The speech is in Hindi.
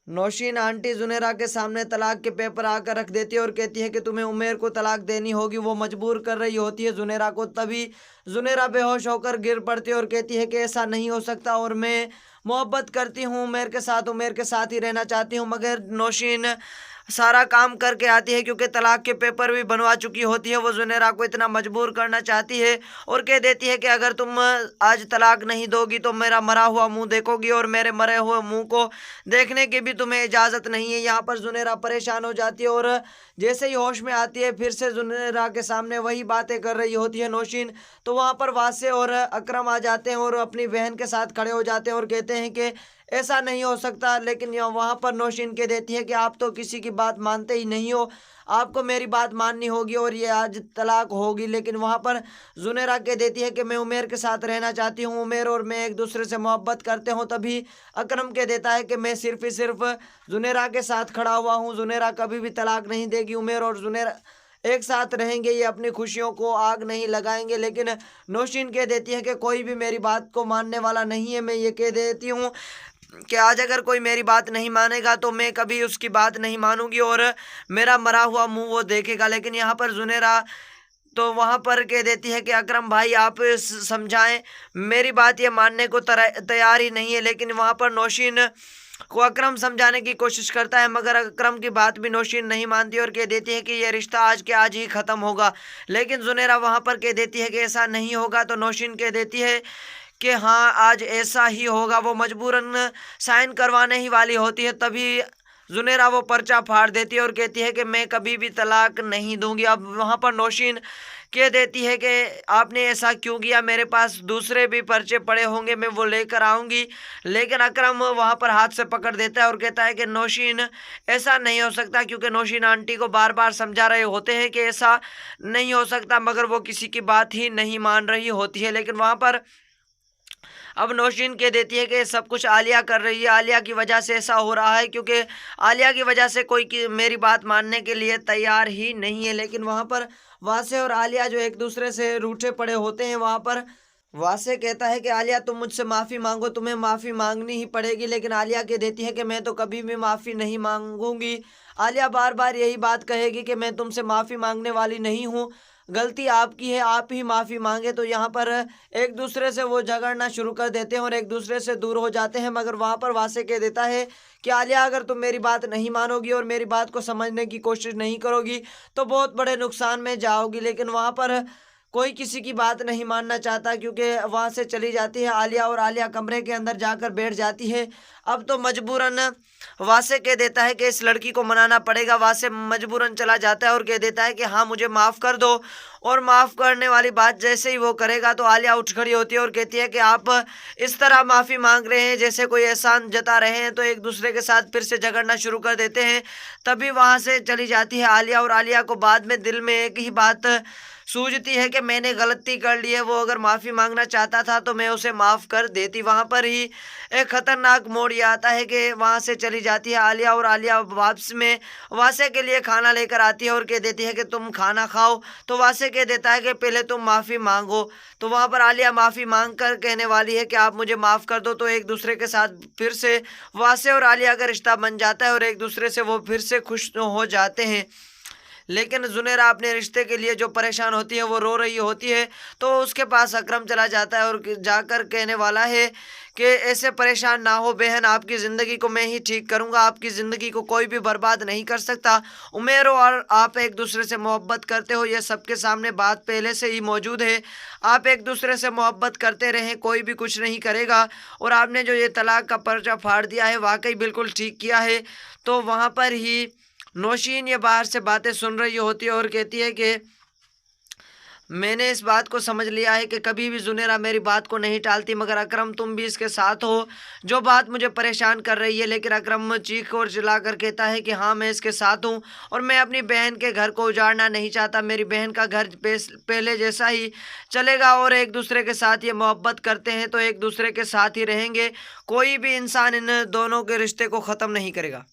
नौशीन आंटी जुनेरा के सामने तलाक के पेपर आकर रख देती है और कहती है कि तुम्हें उमेर को तलाक देनी होगी। वो मजबूर कर रही होती है जुनेरा को। तभी जुनेरा बेहोश होकर गिर पड़ती है और कहती है कि ऐसा नहीं हो सकता और मैं मोहब्बत करती हूँ उमेर के साथ ही रहना चाहती हूँ। मगर नौशीन सारा काम करके आती है क्योंकि तलाक के पेपर भी बनवा चुकी होती है। वो जुनेरा को इतना मजबूर करना चाहती है और कह देती है कि अगर तुम आज तलाक नहीं दोगी तो मेरा मरा हुआ मुंह देखोगी और मेरे मरे हुए मुंह को देखने की भी तुम्हें इजाज़त नहीं है। यहाँ पर जुनेरा परेशान हो जाती है और जैसे ही होश में आती है फिर से जुनेरा के सामने वही बातें कर रही होती है नौशीन। तो वहाँ पर वासे और अकरम आ जाते हैं और अपनी बहन के साथ खड़े हो जाते हैं और कहते हैं कि ऐसा नहीं हो सकता। लेकिन वहाँ पर नौशीन कह देती है कि आप तो किसी की बात मानते ही नहीं हो, आपको मेरी बात माननी होगी और ये आज तलाक होगी। लेकिन वहाँ पर जुनेरा कह देती है कि मैं उमेर के साथ रहना चाहती हूँ, उमेर और मैं एक दूसरे से मोहब्बत करते हो। तभी अकरम कह देता है कि मैं सिर्फ ही सिर्फ जुनेरा के साथ खड़ा हुआ हूँ, जुनेरा कभी भी तलाक नहीं देगी, उमेर और जुनेरा एक साथ रहेंगे, ये अपनी खुशियों को आग नहीं लगाएंगे। लेकिन नौशीन कह देती है कि कोई भी मेरी बात को मानने वाला नहीं है। मैं ये कह देती हूँ कि आज अगर कोई मेरी बात नहीं मानेगा तो मैं कभी उसकी बात नहीं मानूंगी और मेरा मरा हुआ मुंह वो देखेगा। लेकिन यहाँ पर जुनेरा तो वहाँ पर कह देती है कि अकरम भाई आप समझाएं, मेरी बात ये मानने को तैयार ही नहीं है। लेकिन वहाँ पर नौशीन को अकरम समझाने की कोशिश करता है मगर अकरम की बात भी नौशीन नहीं मानती और कह देती है कि ये रिश्ता आज के आज ही ख़त्म होगा। लेकिन जुनेरा वहाँ पर कह देती है कि ऐसा नहीं होगा। तो नौशीन कह देती है कि हाँ आज ऐसा ही होगा। वो मजबूरन साइन करवाने ही वाली होती है। तभी जुनेरा वो पर्चा फाड़ देती है और कहती है कि मैं कभी भी तलाक नहीं दूंगी। अब वहाँ पर नौशीन कह देती है कि आपने ऐसा क्यों किया, मेरे पास दूसरे भी पर्चे पड़े होंगे, मैं वो लेकर आऊँगी। लेकिन अकरम वहाँ पर हाथ से पकड़ देता है और कहता है कि नौशीन ऐसा नहीं हो सकता, क्योंकि नौशीन आंटी को बार बार समझा रहे होते हैं कि ऐसा नहीं हो सकता मगर वो किसी की बात ही नहीं मान रही होती है। लेकिन वहाँ पर अब नौशीन कह देती है कि सब कुछ आलिया कर रही है, आलिया की वजह से ऐसा हो रहा है, क्योंकि आलिया की वजह से कोई मेरी बात मानने के लिए तैयार ही नहीं है। लेकिन वहाँ पर वासे और आलिया जो एक दूसरे से रूठे पड़े होते हैं, वहाँ पर वासे कहता है कि आलिया तुम मुझसे माफ़ी मांगो, तुम्हें माफ़ी मांगनी ही पड़ेगी। लेकिन आलिया कह देती है कि मैं तो कभी भी माफ़ी नहीं मांगूंगी। आलिया बार बार यही बात कहेगी कि मैं तुमसे माफ़ी मांगने वाली नहीं हूँ, गलती आपकी है, आप ही माफ़ी मांगे। तो यहाँ पर एक दूसरे से वो झगड़ना शुरू कर देते हैं और एक दूसरे से दूर हो जाते हैं। मगर वहाँ पर वासे कह देता है कि आलिया अगर तुम मेरी बात नहीं मानोगी और मेरी बात को समझने की कोशिश नहीं करोगी तो बहुत बड़े नुकसान में जाओगी। लेकिन वहाँ पर कोई किसी की बात नहीं मानना चाहता, क्योंकि वहाँ से चली जाती है आलिया और आलिया कमरे के अंदर जाकर बैठ जाती है। अब तो मजबूरन वासे कह देता है कि इस लड़की को मनाना पड़ेगा। वासे मजबूरन चला जाता है और कह देता है कि हाँ मुझे माफ़ कर दो। और माफ़ करने वाली बात जैसे ही वो करेगा तो आलिया उठ खड़ी होती है और कहती है कि आप इस तरह माफ़ी मांग रहे हैं जैसे कोई एहसान जता रहे हैं। तो एक दूसरे के साथ फिर से झगड़ना शुरू कर देते हैं। तभी वहाँ से चली जाती है आलिया और आलिया को बाद में दिल में एक ही बात सूझती है कि मैंने गलती कर ली है, वो अगर माफ़ी मांगना चाहता था तो मैं उसे माफ़ कर देती। वहाँ पर ही एक ख़तरनाक मोड़ ये आता है कि वहाँ से चली जाती है आलिया और आलिया वापस में वासे के लिए खाना लेकर आती है और कह देती है कि तुम खाना खाओ। तो वासे कह देता है कि पहले तुम माफ़ी मांगो। तो वहाँ पर आलिया माफ़ी मांग कर कहने वाली है कि आप मुझे माफ़ कर दो। तो एक दूसरे के साथ फिर से वासे और आलिया का रिश्ता बन जाता है और एक दूसरे से वो फिर से खुश हो जाते हैं। लेकिन जुनेरा अपने रिश्ते के लिए जो परेशान होती है वो रो रही होती है। तो उसके पास अकरम चला जाता है और जाकर कहने वाला है कि ऐसे परेशान ना हो बहन, आपकी ज़िंदगी को मैं ही ठीक करूँगा, आपकी ज़िंदगी को कोई भी बर्बाद नहीं कर सकता। उमेर और आप एक दूसरे से मोहब्बत करते हो, ये सबके सामने बात पहले से ही मौजूद है। आप एक दूसरे से मोहब्बत करते रहें, कोई भी कुछ नहीं करेगा। और आपने जो ये तलाक का पर्चा फाड़ दिया है वाकई बिल्कुल ठीक किया है। तो वहाँ पर ही नौशीन ये बाहर से बातें सुन रही होती है और कहती है कि मैंने इस बात को समझ लिया है कि कभी भी जुनेरा मेरी बात को नहीं टालती, मगर अकरम तुम भी इसके साथ हो, जो बात मुझे परेशान कर रही है। लेकिन अकरम चीख और चिल्ला कर कहता है कि हाँ मैं इसके साथ हूँ और मैं अपनी बहन के घर को उजाड़ना नहीं चाहता। मेरी बहन का घर पहले जैसा ही चलेगा और एक दूसरे के साथ ये मोहब्बत करते हैं तो एक दूसरे के साथ ही रहेंगे। कोई भी इंसान इन दोनों के रिश्ते को ख़त्म नहीं करेगा।